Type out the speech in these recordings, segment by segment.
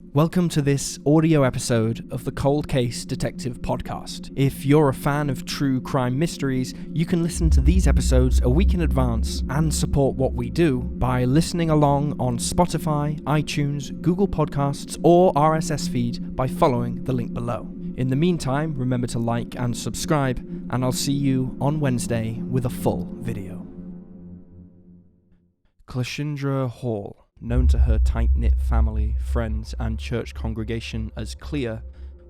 Welcome to this audio episode of the Cold Case Detective Podcast. If you're a fan of true crime mysteries, you can listen to these episodes a week in advance and support what we do by listening along on Spotify, iTunes, Google Podcasts, or RSS feed by following the link below. In the meantime, remember to like and subscribe, and I'll see you on Wednesday with a full video. Cleashindra Hall, known to her tight-knit family, friends, and church congregation as Clea,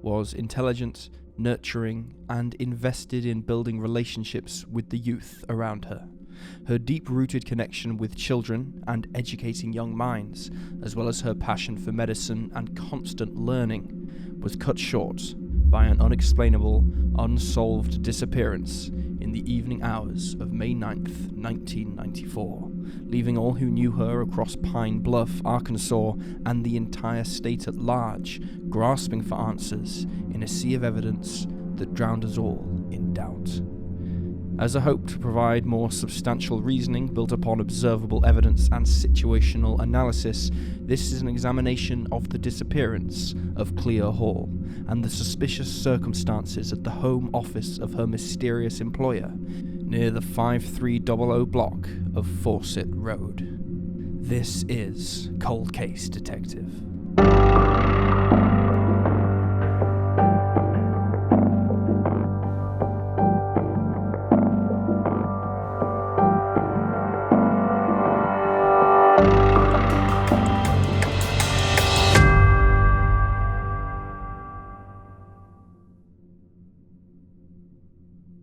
was intelligent, nurturing, and invested in building relationships with the youth around her. Her deep-rooted connection with children and educating young minds, as well as her passion for medicine and constant learning, was cut short by an unexplainable, unsolved disappearance in the evening hours of May 9th, 1994, leaving all who knew her across Pine Bluff, Arkansas, and the entire state at large, grasping for answers in a sea of evidence that drowned us all in doubt. As a hope to provide more substantial reasoning built upon observable evidence and situational analysis, this is an examination of the disappearance of Clea Hall and the suspicious circumstances at the home office of her mysterious employer near the 5300 block of Fawcett Road. This is Cold Case Detective.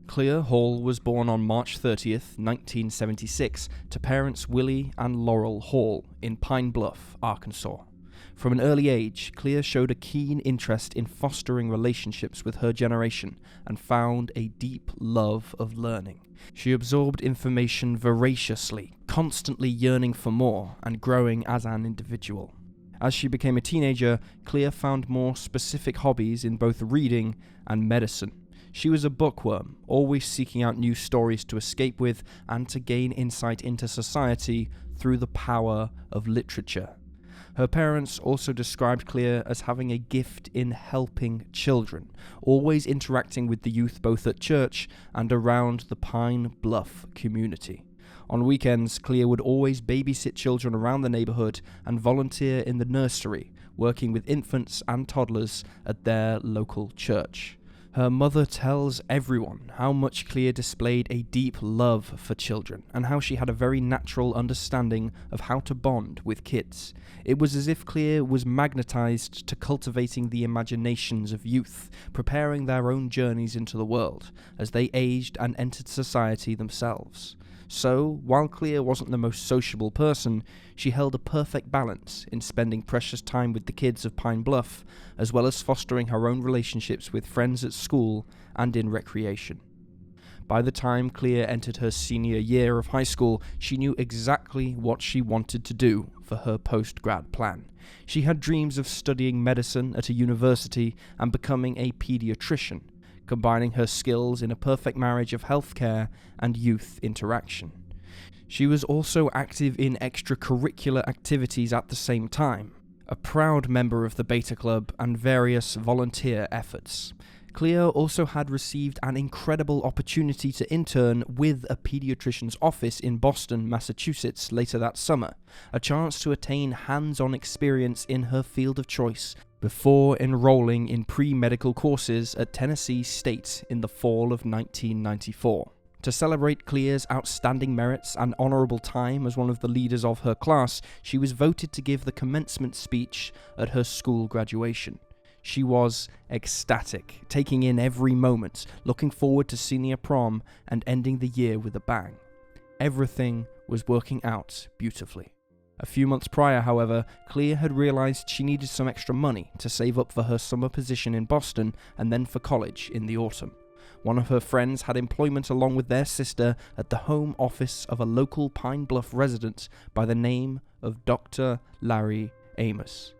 Clea Hall was born on March 30th, 1976, to parents Willie and Laurel Hall in Pine Bluff, Arkansas. From an early age, Clea showed a keen interest in fostering relationships with her generation and found a deep love of learning. She absorbed information voraciously, constantly yearning for more and growing as an individual. As she became a teenager, Clea found more specific hobbies in both reading and medicine. She was a bookworm, always seeking out new stories to escape with and to gain insight into society through the power of literature. Her parents also described Clea as having a gift in helping children, always interacting with the youth both at church and around the Pine Bluff community. On weekends, Clea would always babysit children around the neighborhood and volunteer in the nursery, working with infants and toddlers at their local church. Her mother tells everyone how much Clea displayed a deep love for children and how she had a very natural understanding of how to bond with kids. It was as if Clea was magnetized to cultivating the imaginations of youth, preparing their own journeys into the world as they aged and entered society themselves. So, while Clea wasn't the most sociable person, she held a perfect balance in spending precious time with the kids of Pine Bluff, as well as fostering her own relationships with friends at school and in recreation. By the time Clea entered her senior year of high school, she knew exactly what she wanted to do for her post-grad plan. She had dreams of studying medicine at a university and becoming a pediatrician, combining her skills in a perfect marriage of healthcare and youth interaction. She was also active in extracurricular activities at the same time, a proud member of the Beta Club and various volunteer efforts. Clea also had received an incredible opportunity to intern with a pediatrician's office in Boston, Massachusetts later that summer, a chance to attain hands-on experience in her field of choice before enrolling in pre-medical courses at Tennessee State in the fall of 1994. To celebrate Clea's outstanding merits and honorable time as one of the leaders of her class, she was voted to give the commencement speech at her school graduation. She was ecstatic, taking in every moment, looking forward to senior prom and ending the year with a bang. Everything was working out beautifully. A few months prior, however, Clea had realized she needed some extra money to save up for her summer position in Boston and then for college in the autumn. One of her friends had employment along with their sister at the home office of a local Pine Bluff resident by the name of Dr. Larry Amos.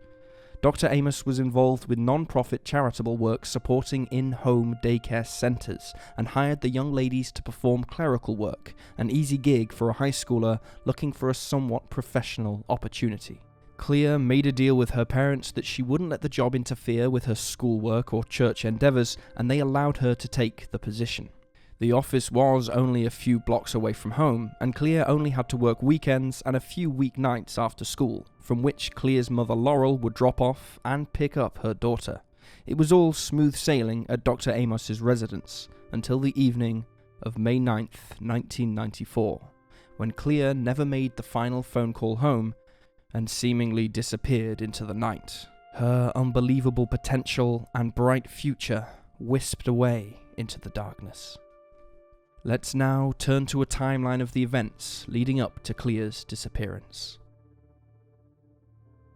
Dr. Amos was involved with non-profit charitable work supporting in-home daycare centers and hired the young ladies to perform clerical work, an easy gig for a high schooler looking for a somewhat professional opportunity. Clea made a deal with her parents that she wouldn't let the job interfere with her schoolwork or church endeavours, and they allowed her to take the position. The office was only a few blocks away from home, and Clea only had to work weekends and a few weeknights after school, from which Clea's mother Laurel would drop off and pick up her daughter. It was all smooth sailing at Dr. Amos's residence, until the evening of May 9th, 1994, when Clea never made the final phone call home and seemingly disappeared into the night. Her unbelievable potential and bright future wisped away into the darkness. Let's now turn to a timeline of the events leading up to Clea's disappearance.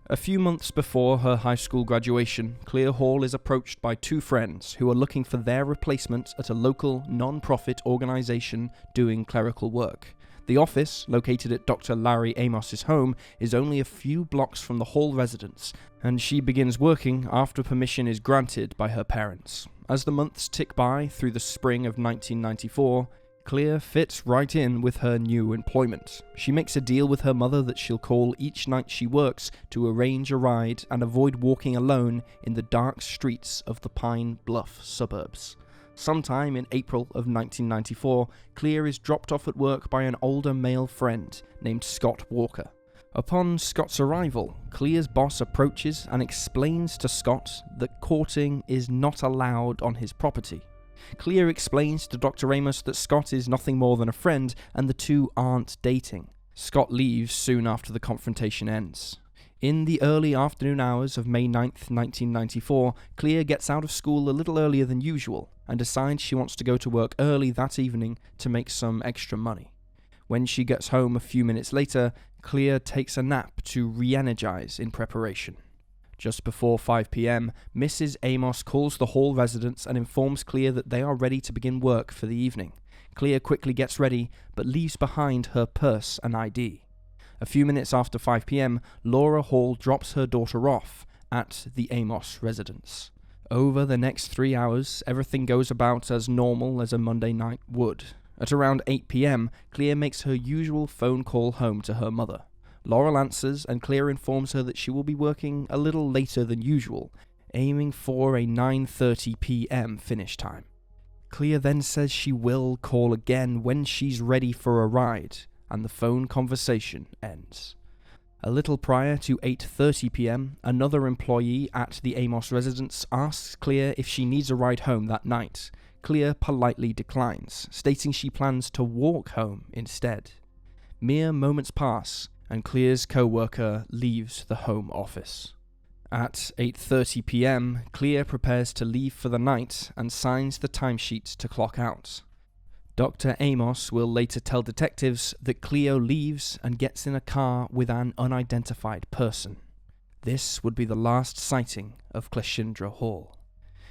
A few months before her high school graduation, Clea Hall is approached by two friends who are looking for their replacement at a local non-profit organisation doing clerical work. The office, located at Dr. Larry Amos's home, is only a few blocks from the Hall residence, and she begins working after permission is granted by her parents. As the months tick by through the spring of 1994, Clea fits right in with her new employment. She makes a deal with her mother that she'll call each night she works to arrange a ride and avoid walking alone in the dark streets of the Pine Bluff suburbs. Sometime in April of 1994, Clea is dropped off at work by an older male friend named Scott Walker. Upon Scott's arrival, Clea's boss approaches and explains to Scott that courting is not allowed on his property. Clea explains to Dr. Amos that Scott is nothing more than a friend and the two aren't dating. Scott leaves soon after the confrontation ends. In the early afternoon hours of May 9th, 1994, Clea gets out of school a little earlier than usual and decides she wants to go to work early that evening to make some extra money. When she gets home a few minutes later, Clea takes a nap to re-energize in preparation. Just before 5 p.m, Mrs. Amos calls the Hall residence and informs Clea that they are ready to begin work for the evening. Clea quickly gets ready, but leaves behind her purse and ID. A few minutes after 5 p.m, Laura Hall drops her daughter off at the Amos residence. Over the next 3 hours, everything goes about as normal as a Monday night would. At around 8 p.m, Clea makes her usual phone call home to her mother. Laurel answers, and Clea informs her that she will be working a little later than usual, aiming for a 9:30 p.m. finish time. Clea then says she will call again when she's ready for a ride, and the phone conversation ends. A little prior to 8:30 p.m, another employee at the Amos residence asks Clea if she needs a ride home that night. Clea politely declines, stating she plans to walk home instead. Mere moments pass, and Clea's co-worker leaves the home office. At 8:30 p.m, Clea prepares to leave for the night and signs the timesheet to clock out. Dr. Amos will later tell detectives that Clea leaves and gets in a car with an unidentified person. This would be the last sighting of Cleashindra Hall.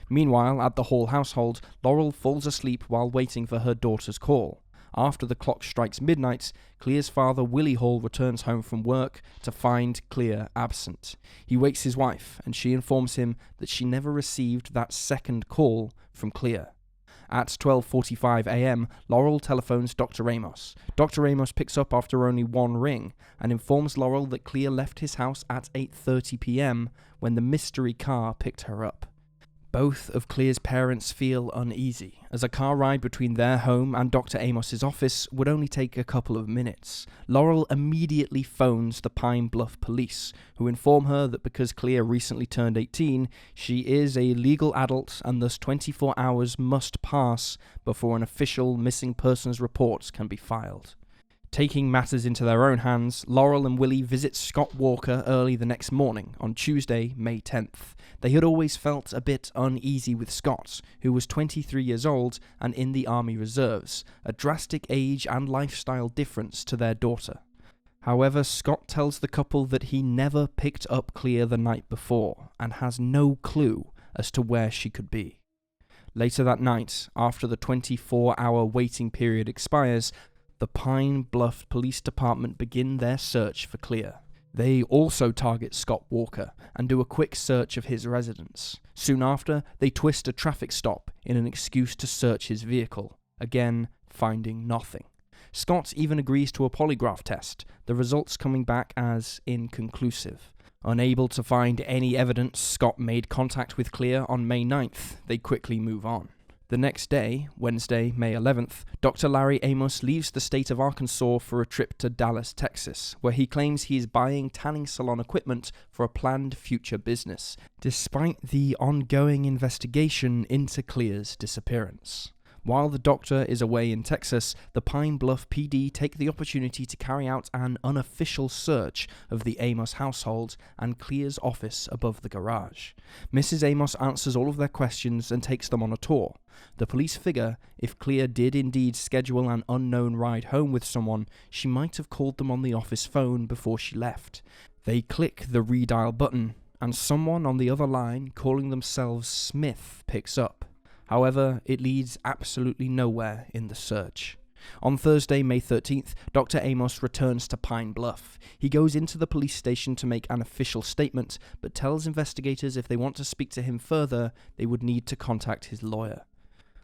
Meanwhile, at the Hall household, Laurel falls asleep while waiting for her daughter's call. After the clock strikes midnight, Clea's father, Willie Hall, returns home from work to find Clea absent. He wakes his wife, and she informs him that she never received that second call from Clea. At 12:45 a.m, Laurel telephones Dr. Amos. Dr. Amos picks up after only one ring and informs Laurel that Clea left his house at 8:30 p.m. when the mystery car picked her up. Both of Clea's parents feel uneasy, as a car ride between their home and Dr. Amos's office would only take a couple of minutes. Laurel immediately phones the Pine Bluff police, who inform her that because Clea recently turned 18, she is a legal adult and thus 24 hours must pass before an official missing persons report can be filed. Taking matters into their own hands, Laurel and Willie visit Scott Walker early the next morning on Tuesday, May 10th. They had always felt a bit uneasy with Scott, who was 23 years old and in the Army Reserves, a drastic age and lifestyle difference to their daughter. However, Scott tells the couple that he never picked up Clea the night before and has no clue as to where she could be. Later that night, after the 24-hour waiting period expires, the Pine Bluff Police Department begin their search for Clea. They also target Scott Walker and do a quick search of his residence. Soon after, they twist a traffic stop in an excuse to search his vehicle, again finding nothing. Scott even agrees to a polygraph test, the results coming back as inconclusive. Unable to find any evidence, Scott made contact with Clear on May 9th. They quickly move on. The next day, Wednesday, May 11th, Dr. Larry Amos leaves the state of Arkansas for a trip to Dallas, Texas, where he claims he is buying tanning salon equipment for a planned future business, despite the ongoing investigation into Clear's disappearance. While the doctor is away in Texas, the Pine Bluff PD take the opportunity to carry out an unofficial search of the Amos household and Clear's office above the garage. Mrs. Amos answers all of their questions and takes them on a tour. The police figure if Clear did indeed schedule an unknown ride home with someone, she might have called them on the office phone before she left. They click the redial button, and someone on the other line, calling themselves Smith, picks up. However, it leads absolutely nowhere in the search. On Thursday, May 13th, Dr. Amos returns to Pine Bluff. He goes into the police station to make an official statement, but tells investigators if they want to speak to him further, they would need to contact his lawyer.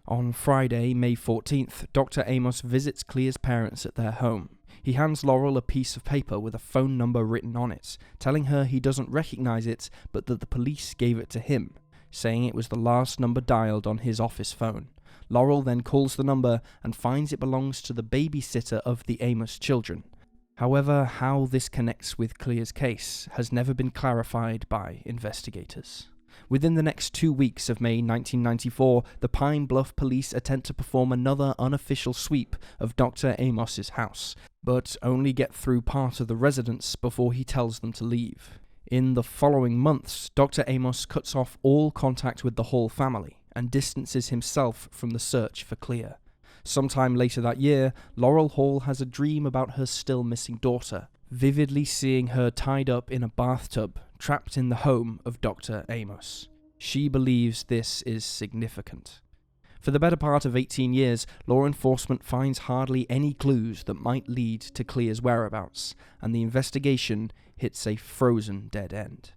On Friday, May 14th, Dr. Amos visits Clear's parents at their home. He hands Laurel a piece of paper with a phone number written on it, telling her he doesn't recognize it, but that the police gave it to him, saying it was the last number dialed on his office phone. Laurel then calls the number and finds it belongs to the babysitter of the Amos children. However, how this connects with Clear's case has never been clarified by investigators. Within the next 2 weeks of May 1994, the Pine Bluff police attempt to perform another unofficial sweep of Dr. Amos's house, but only get through part of the residence before he tells them to leave. In the following months, Dr. Amos cuts off all contact with the Hall family and distances himself from the search for Clear. Sometime later that year, Laurel Hall has a dream about her still missing daughter, vividly seeing her tied up in a bathtub, trapped in the home of Dr. Amos. She believes this is significant. For the better part of 18 years, law enforcement finds hardly any clues that might lead to Clear's whereabouts, and the investigation hits a frozen dead end.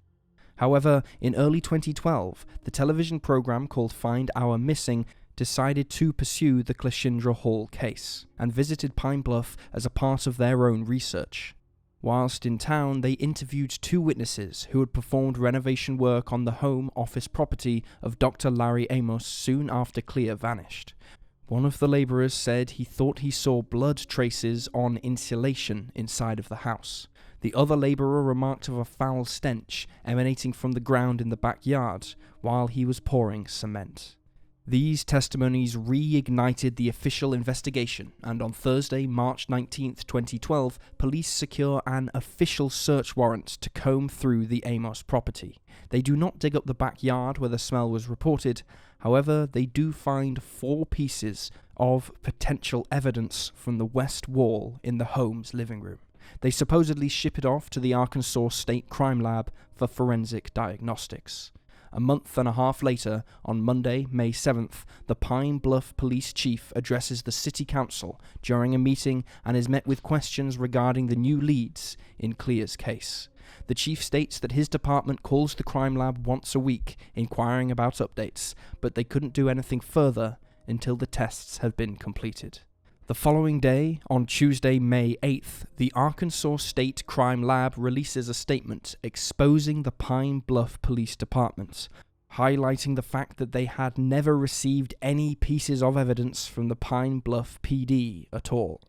However, in early 2012, the television program called Find Our Missing decided to pursue the Cleashindra Hall case, and visited Pine Bluff as a part of their own research. Whilst in town, they interviewed 2 witnesses who had performed renovation work on the home office property of Dr. Larry Amos soon after Clear vanished. One of the labourers said he thought he saw blood traces on insulation inside of the house. The other labourer remarked of a foul stench emanating from the ground in the backyard while he was pouring cement. These testimonies reignited the official investigation, and on Thursday, March 19, 2012, police secure an official search warrant to comb through the Amos property. They do not dig up the backyard where the smell was reported. However, they do find 4 pieces of potential evidence from the west wall in the home's living room. They supposedly ship it off to the Arkansas State Crime Lab for forensic diagnostics. A month and a half later, on Monday, May 7th, the Pine Bluff Police Chief addresses the City Council during a meeting and is met with questions regarding the new leads in Clear's case. The chief states that his department calls the crime lab once a week, inquiring about updates, but they couldn't do anything further until the tests have been completed. The following day, on Tuesday, May 8th, the Arkansas State Crime Lab releases a statement exposing the Pine Bluff Police Department, highlighting the fact that they had never received any pieces of evidence from the Pine Bluff PD at all.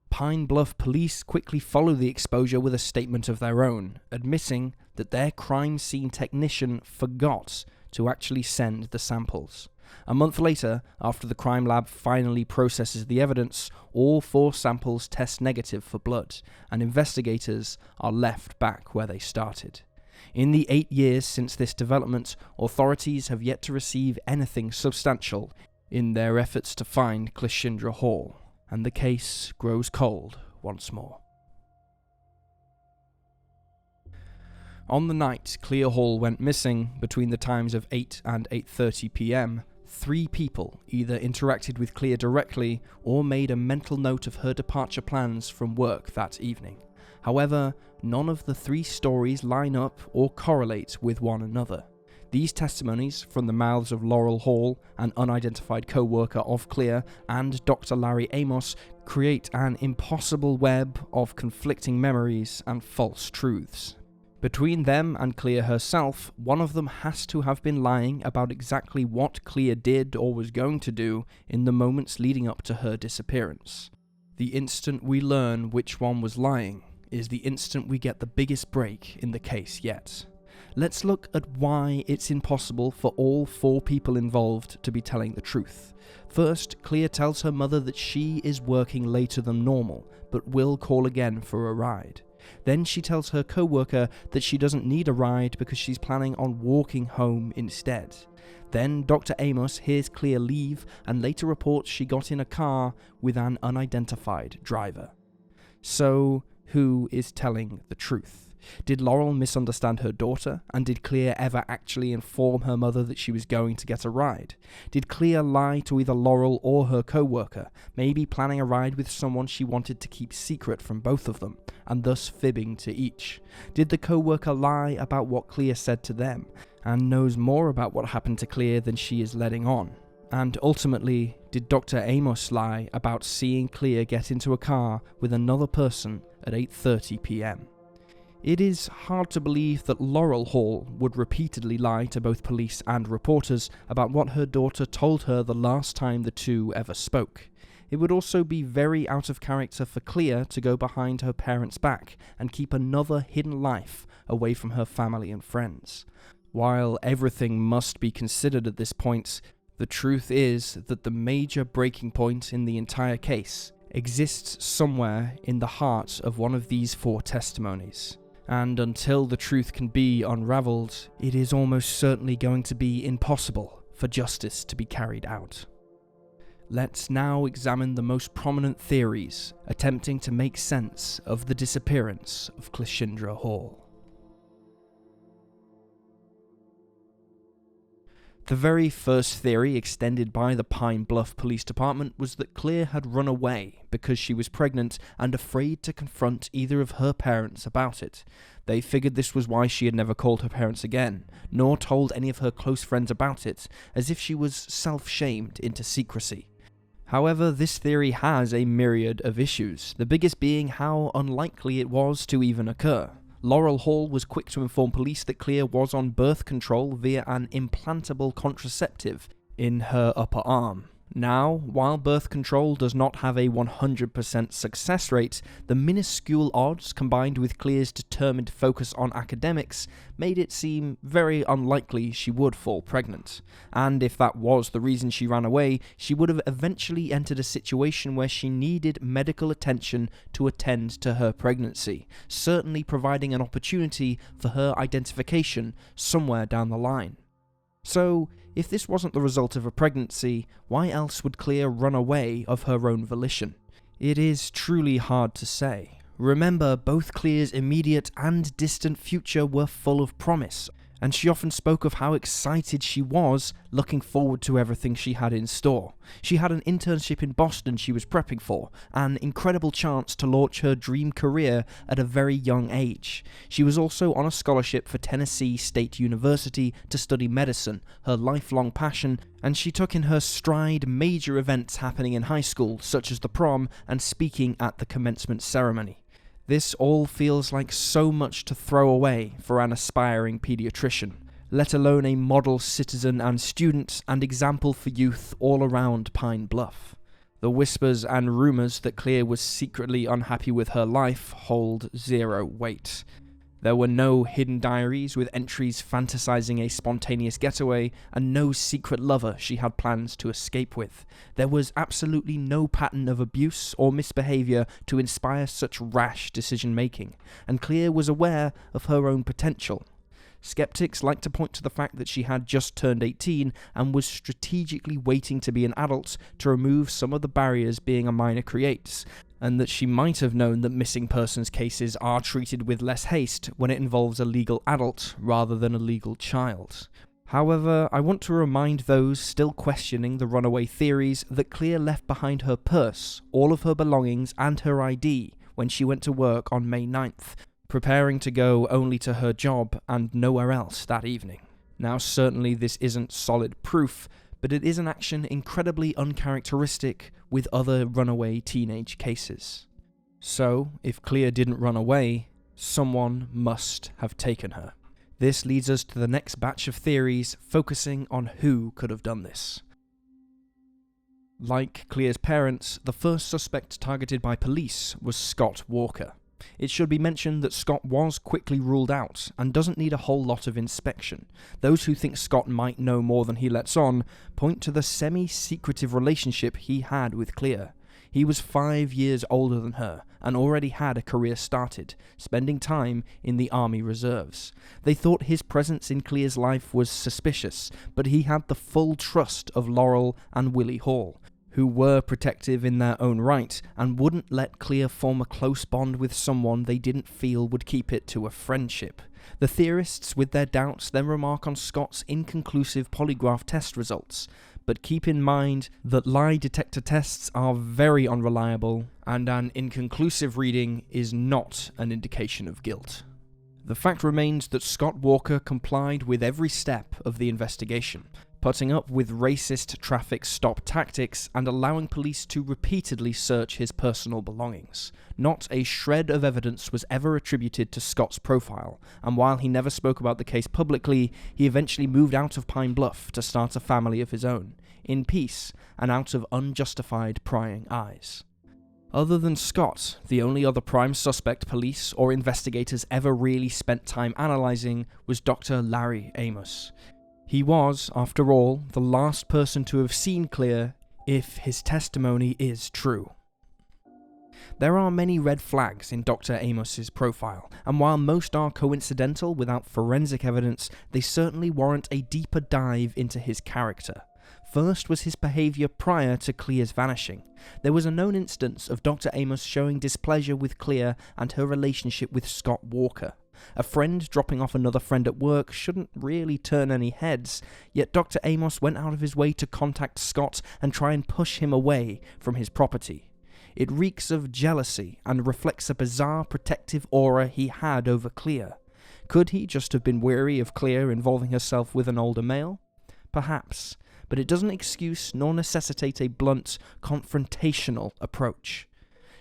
Pine Bluff Police quickly follow the exposure with a statement of their own, admitting that their crime scene technician forgot to actually send the samples. A month later, after the crime lab finally processes the evidence, all 4 samples test negative for blood, and investigators are left back where they started. In the 8 years since this development, authorities have yet to receive anything substantial in their efforts to find Cleashindra Hall, and the case grows cold once more. On the night Clear Hall went missing, between the times of 8 and 8:30 p.m., 3 people either interacted with Clear directly or made a mental note of her departure plans from work that evening. However, none of the 3 stories line up or correlate with one another. These testimonies from the mouths of Laurel Hall, an unidentified co-worker of Clear, and Dr. Larry Amos create an impossible web of conflicting memories and false truths. Between them and Clear herself, one of them has to have been lying about exactly what Clear did or was going to do in the moments leading up to her disappearance. The instant we learn which one was lying is the instant we get the biggest break in the case yet. Let's look at why it's impossible for all 4 people involved to be telling the truth. First, Clear tells her mother that she is working later than normal, but will call again for a ride. Then she tells her co-worker that she doesn't need a ride because she's planning on walking home instead. Then Dr. Amos hears Clear leave and later reports she got in a car with an unidentified driver. So, who is telling the truth? Did Laurel misunderstand her daughter, and did Clear ever actually inform her mother that she was going to get a ride? Did Clear lie to either Laurel or her co-worker, maybe planning a ride with someone she wanted to keep secret from both of them, and thus fibbing to each? Did the co-worker lie about what Clear said to them, and knows more about what happened to Clear than she is letting on? And ultimately, did Dr. Amos lie about seeing Clear get into a car with another person at 8:30 p.m? It is hard to believe that Laurel Hall would repeatedly lie to both police and reporters about what her daughter told her the last time the two ever spoke. It would also be very out of character for Clear to go behind her parents' back and keep another hidden life away from her family and friends. While everything must be considered at this point, the truth is that the major breaking point in the entire case exists somewhere in the heart of one of these 4 testimonies. And until the truth can be unraveled, it is almost certainly going to be impossible for justice to be carried out. Let's now examine the most prominent theories attempting to make sense of the disappearance of Cleashindra Hall. The very first theory extended by the Pine Bluff Police Department was that Clear had run away because she was pregnant and afraid to confront either of her parents about it. They figured this was why she had never called her parents again, nor told any of her close friends about it, as if she was self-shamed into secrecy. However, this theory has a myriad of issues, the biggest being how unlikely it was to even occur. Laurel Hall was quick to inform police that Clear was on birth control via an implantable contraceptive in her upper arm. Now, while birth control does not have a 100% success rate, the minuscule odds combined with Clear's determined focus on academics made it seem very unlikely she would fall pregnant. And if that was the reason she ran away, she would have eventually entered a situation where she needed medical attention to attend to her pregnancy, certainly providing an opportunity for her identification somewhere down the line. So, if this wasn't the result of a pregnancy, why else would Clear run away of her own volition? It is truly hard to say. Remember, both Clear's immediate and distant future were full of promise, and she often spoke of how excited she was looking forward to everything she had in store. She had an internship in Boston she was prepping for, an incredible chance to launch her dream career at a very young age. She was also on a scholarship for Tennessee State University to study medicine, her lifelong passion, and she took in her stride major events happening in high school, such as the prom and speaking at the commencement ceremony. This all feels like so much to throw away for an aspiring pediatrician, let alone a model citizen and student and example for youth all around Pine Bluff. The whispers and rumours that Clear was secretly unhappy with her life hold zero weight. There were no hidden diaries with entries fantasizing a spontaneous getaway, and no secret lover she had plans to escape with. There was absolutely no pattern of abuse or misbehavior to inspire such rash decision-making, and Clear was aware of her own potential. Skeptics like to point to the fact that she had just turned 18 and was strategically waiting to be an adult to remove some of the barriers being a minor creates, and that she might have known that missing persons cases are treated with less haste when it involves a legal adult rather than a legal child. However, I want to remind those still questioning the runaway theories that Clear left behind her purse, all of her belongings and her ID when she went to work on May 9th, preparing to go only to her job and nowhere else that evening. Now, certainly this isn't solid proof, but it is an action incredibly uncharacteristic with other runaway teenage cases. So, if Clear didn't run away, Someone must have taken her. This leads us to the next batch of theories focusing on who could have done this. Like Clear's parents, the first suspect targeted by police was Scott Walker. It should be mentioned that Scott was quickly ruled out and doesn't need a whole lot of inspection. Those who think Scott might know more than he lets on point to the semi-secretive relationship he had with Clear. He was 5 years older than her and already had a career started, spending time in the Army Reserves. They thought his presence in Clear's life was suspicious, but he had the full trust of Laurel and Willie Hall, who were protective in their own right and wouldn't let Clear form a close bond with someone they didn't feel would keep it to a friendship. The theorists, with their doubts, then remark on Scott's inconclusive polygraph test results, but keep in mind that lie detector tests are very unreliable, and an inconclusive reading is not an indication of guilt. The fact remains that Scott Walker complied with every step of the investigation, putting up with racist traffic stop tactics and allowing police to repeatedly search his personal belongings. Not a shred of evidence was ever attributed to Scott's profile, and while he never spoke about the case publicly, he eventually moved out of Pine Bluff to start a family of his own, in peace and out of unjustified prying eyes. Other than Scott, the only other prime suspect police or investigators ever really spent time analysing was Dr. Larry Amos. He was, after all, the last person to have seen Clear, if his testimony is true. There are many red flags in Dr. Amos's profile, and while most are coincidental without forensic evidence, they certainly warrant a deeper dive into his character. First was his behaviour prior to Clear's vanishing. There was a known instance of Dr. Amos showing displeasure with Clear and her relationship with Scott Walker. A friend dropping off another friend at work shouldn't really turn any heads, yet Dr. Amos went out of his way to contact Scott and try and push him away from his property. It reeks of jealousy and reflects a bizarre protective aura he had over Clear. Could he just have been wary of Clear involving herself with an older male? Perhaps, but it doesn't excuse nor necessitate a blunt, confrontational approach.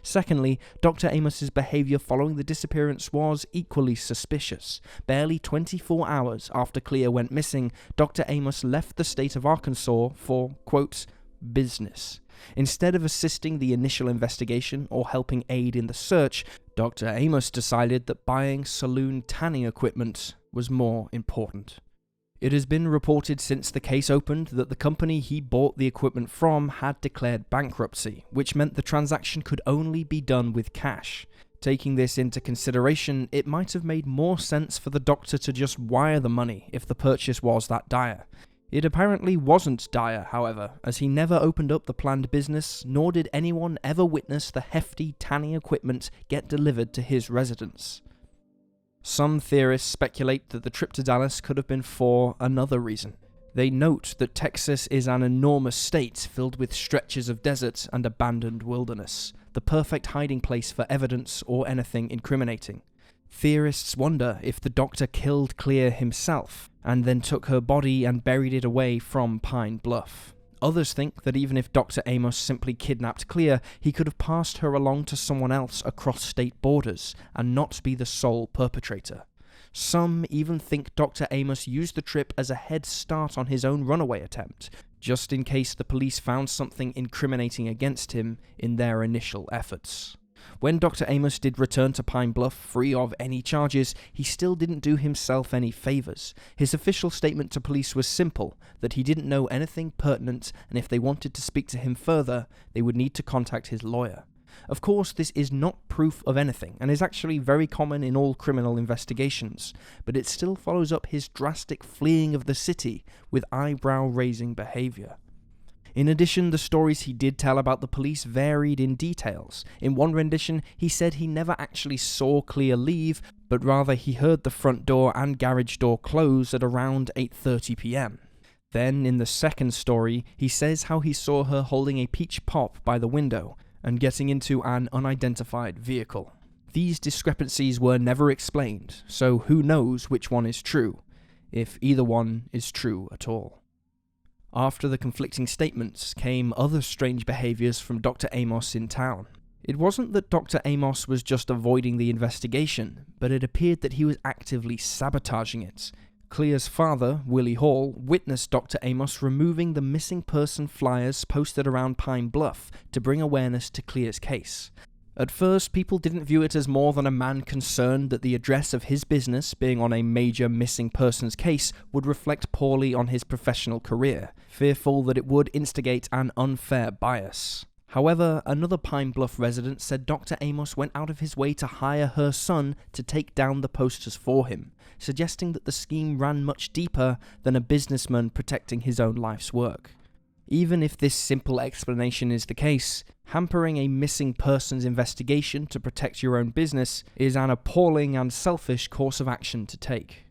Secondly, Dr. Amos's behaviour following the disappearance was equally suspicious. Barely 24 hours after Clear went missing, Dr. Amos left the state of Arkansas for, quote, business. Instead of assisting the initial investigation or helping aid in the search, Dr. Amos decided that buying saloon tanning equipment was more important. It has been reported since the case opened that the company he bought the equipment from had declared bankruptcy, which meant the transaction could only be done with cash. Taking this into consideration, it might have made more sense for the doctor to just wire the money if the purchase was that dire. It apparently wasn't dire, however, as he never opened up the planned business, nor did anyone ever witness the hefty tanning equipment get delivered to his residence. Some theorists speculate that the trip to Dallas could have been for another reason. They note that Texas is an enormous state filled with stretches of desert and abandoned wilderness, the perfect hiding place for evidence or anything incriminating. Theorists wonder if the doctor killed Clear himself, and then took her body and buried it away from Pine Bluff. Others think that even if Dr. Amos simply kidnapped Clear, he could have passed her along to someone else across state borders, and not be the sole perpetrator. Some even think Dr. Amos used the trip as a head start on his own runaway attempt, just in case the police found something incriminating against him in their initial efforts. When Dr. Amos did return to Pine Bluff free of any charges, he still didn't do himself any favours. His official statement to police was simple, that he didn't know anything pertinent, and if they wanted to speak to him further, they would need to contact his lawyer. Of course, this is not proof of anything, and is actually very common in all criminal investigations, but it still follows up his drastic fleeing of the city with eyebrow-raising behaviour. In addition, the stories he did tell about the police varied in details. In one rendition, he said he never actually saw Clear leave, but rather he heard the front door and garage door close at around 8:30 p.m. Then, in the second story, he says how he saw her holding a peach pop by the window and getting into an unidentified vehicle. These discrepancies were never explained, so who knows which one is true, if either one is true at all. After the conflicting statements came other strange behaviours from Dr. Amos in town. It wasn't that Dr. Amos was just avoiding the investigation, but it appeared that he was actively sabotaging it. Clea's father, Willie Hall, witnessed Dr. Amos removing the missing person flyers posted around Pine Bluff to bring awareness to Clea's case. At first, people didn't view it as more than a man concerned that the address of his business being on a major missing persons case would reflect poorly on his professional career, fearful that it would instigate an unfair bias. However, another Pine Bluff resident said Dr. Amos went out of his way to hire her son to take down the posters for him, suggesting that the scheme ran much deeper than a businessman protecting his own life's work. Even if this simple explanation is the case, hampering a missing persons investigation to protect your own business is an appalling and selfish course of action to take.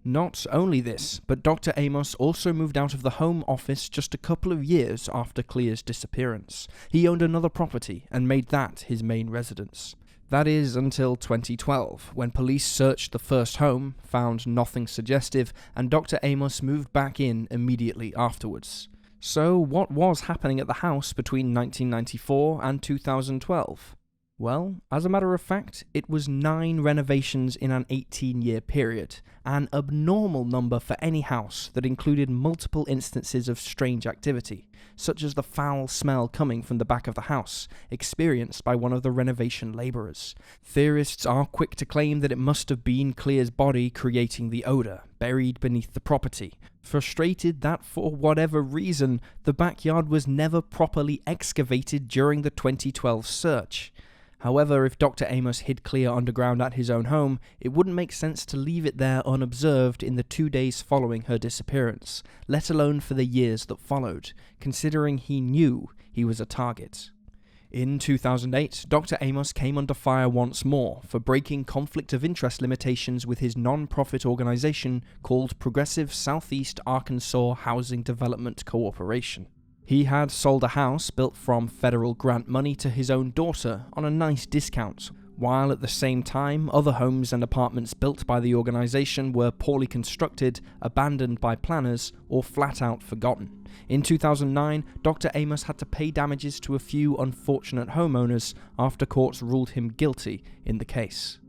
Not only this, but Dr. Amos also moved out of the Home Office just a couple of years after Clea's disappearance. He owned another property and made that his main residence. That is until 2012, when police searched the first home, found nothing suggestive, and Dr. Amos moved back in immediately afterwards. So what was happening at the house between 1994 and 2012? Well, as a matter of fact, it was 9 renovations in an 18-year period, an abnormal number for any house that included multiple instances of strange activity, such as the foul smell coming from the back of the house, experienced by one of the renovation labourers. Theorists are quick to claim that it must have been Clea's body creating the odour, buried beneath the property, frustrated that for whatever reason, the backyard was never properly excavated during the 2012 search. However, if Dr. Amos hid Clea underground at his own home, it wouldn't make sense to leave it there unobserved in the 2 days following her disappearance, let alone for the years that followed, considering he knew he was a target. In 2008, Dr. Amos came under fire once more for breaking conflict of interest limitations with his non-profit organization called Progressive Southeast Arkansas Housing Development Corporation. He had sold a house built from federal grant money to his own daughter on a nice discount, while at the same time other homes and apartments built by the organization were poorly constructed, abandoned by planners, or flat out forgotten. In 2009, Dr. Amos had to pay damages to a few unfortunate homeowners after courts ruled him guilty in the case.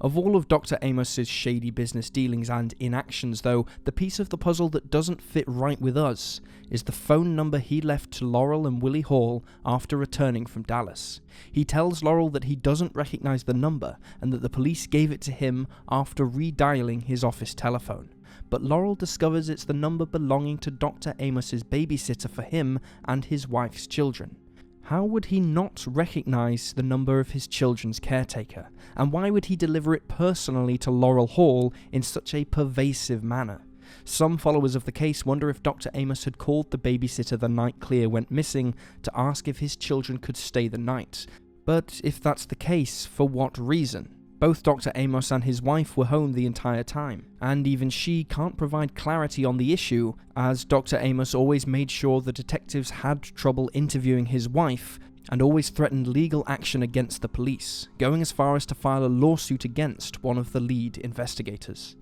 Of all of Dr. Amos's shady business dealings and inactions, though, the piece of the puzzle that doesn't fit right with us is the phone number he left to Laurel and Willie Hall after returning from Dallas. He tells Laurel that he doesn't recognize the number and that the police gave it to him after redialing his office telephone. But Laurel discovers it's the number belonging to Dr. Amos's babysitter for him and his wife's children. How would he not recognize the number of his children's caretaker, and why would he deliver it personally to Laurel Hall in such a pervasive manner? Some followers of the case wonder if Dr. Amos had called the babysitter the night Clea went missing to ask if his children could stay the night. But if that's the case, for what reason? Both Dr. Amos and his wife were home the entire time, and even she can't provide clarity on the issue, as Dr. Amos always made sure the detectives had trouble interviewing his wife, and always threatened legal action against the police, going as far as to file a lawsuit against one of the lead investigators.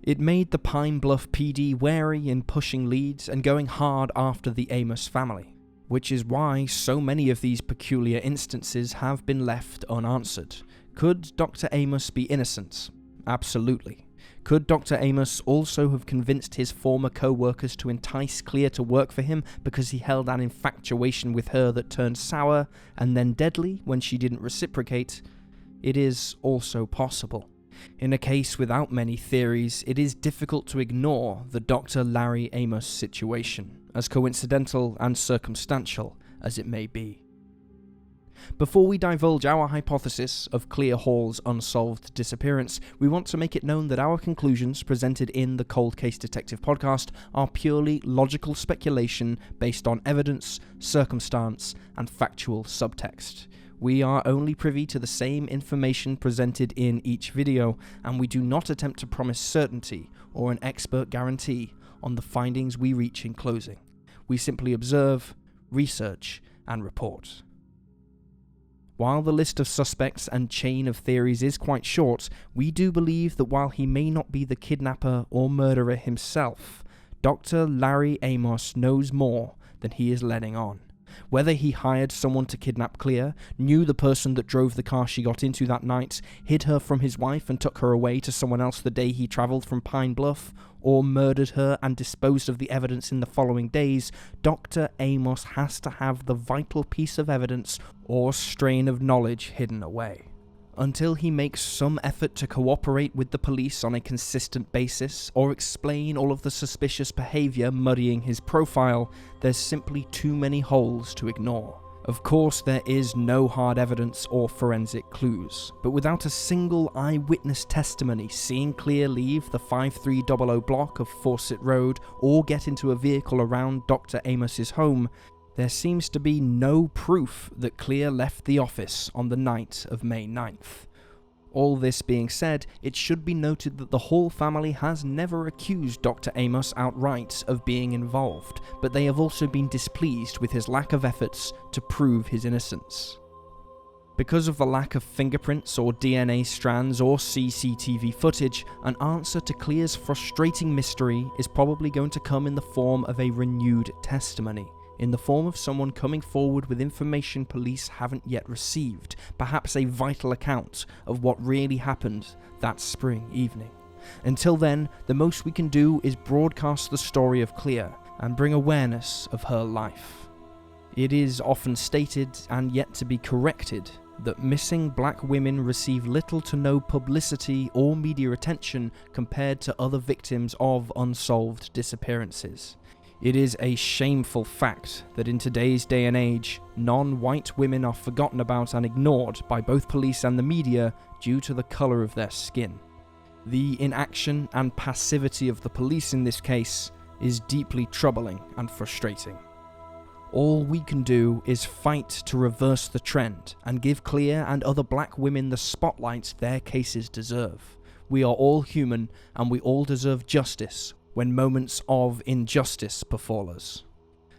It made the Pine Bluff PD wary in pushing leads and going hard after the Amos family, which is why so many of these peculiar instances have been left unanswered. Could Dr. Amos be innocent? Absolutely. Could Dr. Amos also have convinced his former co-workers to entice Clea to work for him because he held an infatuation with her that turned sour and then deadly when she didn't reciprocate? It is also possible. In a case without many theories, it is difficult to ignore the Dr. Larry Amos situation, as coincidental and circumstantial as it may be. Before we divulge our hypothesis of Clea Hall's unsolved disappearance, we want to make it known that our conclusions presented in the Cold Case Detective podcast are purely logical speculation based on evidence, circumstance, and factual subtext. We are only privy to the same information presented in each video, and we do not attempt to promise certainty or an expert guarantee on the findings we reach in closing. We simply observe, research, and report. While the list of suspects and chain of theories is quite short, we do believe that while he may not be the kidnapper or murderer himself, Dr. Larry Amos knows more than he is letting on. Whether he hired someone to kidnap Clea, knew the person that drove the car she got into that night, hid her from his wife and took her away to someone else the day he travelled from Pine Bluff, or murdered her and disposed of the evidence in the following days, Dr. Amos has to have the vital piece of evidence or strain of knowledge hidden away. Until he makes some effort to cooperate with the police on a consistent basis, or explain all of the suspicious behaviour muddying his profile, there's simply too many holes to ignore. Of course, there is no hard evidence or forensic clues, but without a single eyewitness testimony seeing Clea leave the 5300 block of Fawcett Road or get into a vehicle around Dr. Amos's home, there seems to be no proof that Clea left the office on the night of May 9th. All this being said, it should be noted that the Hall family has never accused Dr. Amos outright of being involved, but they have also been displeased with his lack of efforts to prove his innocence. Because of the lack of fingerprints or DNA strands or CCTV footage, an answer to Clea's frustrating mystery is probably going to come in the form of a renewed testimony, in the form of someone coming forward with information police haven't yet received, perhaps a vital account of what really happened that spring evening. Until then, the most we can do is broadcast the story of Clea and bring awareness of her life. It is often stated, and yet to be corrected, that missing black women receive little to no publicity or media attention compared to other victims of unsolved disappearances. It is a shameful fact that in today's day and age, non-white women are forgotten about and ignored by both police and the media due to the colour of their skin. The inaction and passivity of the police in this case is deeply troubling and frustrating. All we can do is fight to reverse the trend and give Clea and other black women the spotlight their cases deserve. We are all human and we all deserve justice when moments of injustice befall us.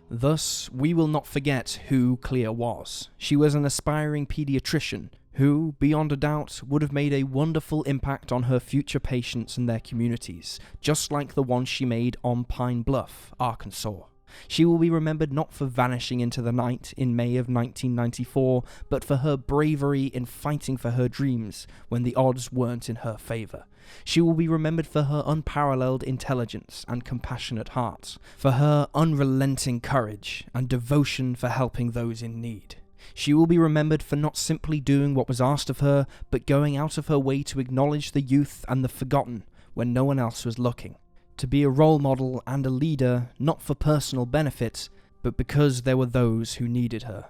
Thus, we will not forget who Clea was. She was an aspiring paediatrician who, beyond a doubt, would have made a wonderful impact on her future patients and their communities, just like the one she made on Pine Bluff, Arkansas. She will be remembered not for vanishing into the night in May of 1994, but for her bravery in fighting for her dreams when the odds weren't in her favour. She will be remembered for her unparalleled intelligence and compassionate heart, for her unrelenting courage and devotion for helping those in need. She will be remembered for not simply doing what was asked of her, but going out of her way to acknowledge the youth and the forgotten when no one else was looking. To be a role model and a leader, not for personal benefit, but because there were those who needed her.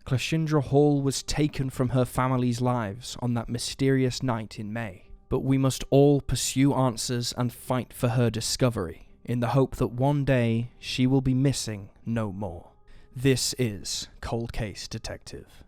Cleashindra Hall was taken from her family's lives on that mysterious night in May, but we must all pursue answers and fight for her discovery, in the hope that one day she will be missing no more. This is Cold Case Detective.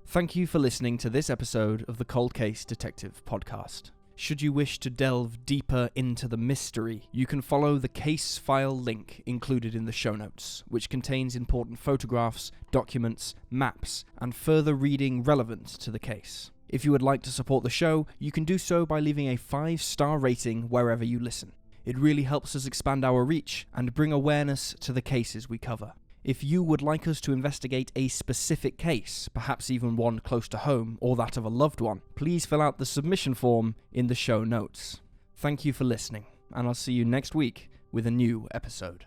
Thank you for listening to this episode of the Cold Case Detective podcast. Should you wish to delve deeper into the mystery, you can follow the case file link included in the show notes, which contains important photographs, documents, maps, and further reading relevant to the case. If you would like to support the show, you can do so by leaving a 5-star rating wherever you listen. It really helps us expand our reach and bring awareness to the cases we cover. If you would like us to investigate a specific case, perhaps even one close to home or that of a loved one, please fill out the submission form in the show notes. Thank you for listening, and I'll see you next week with a new episode.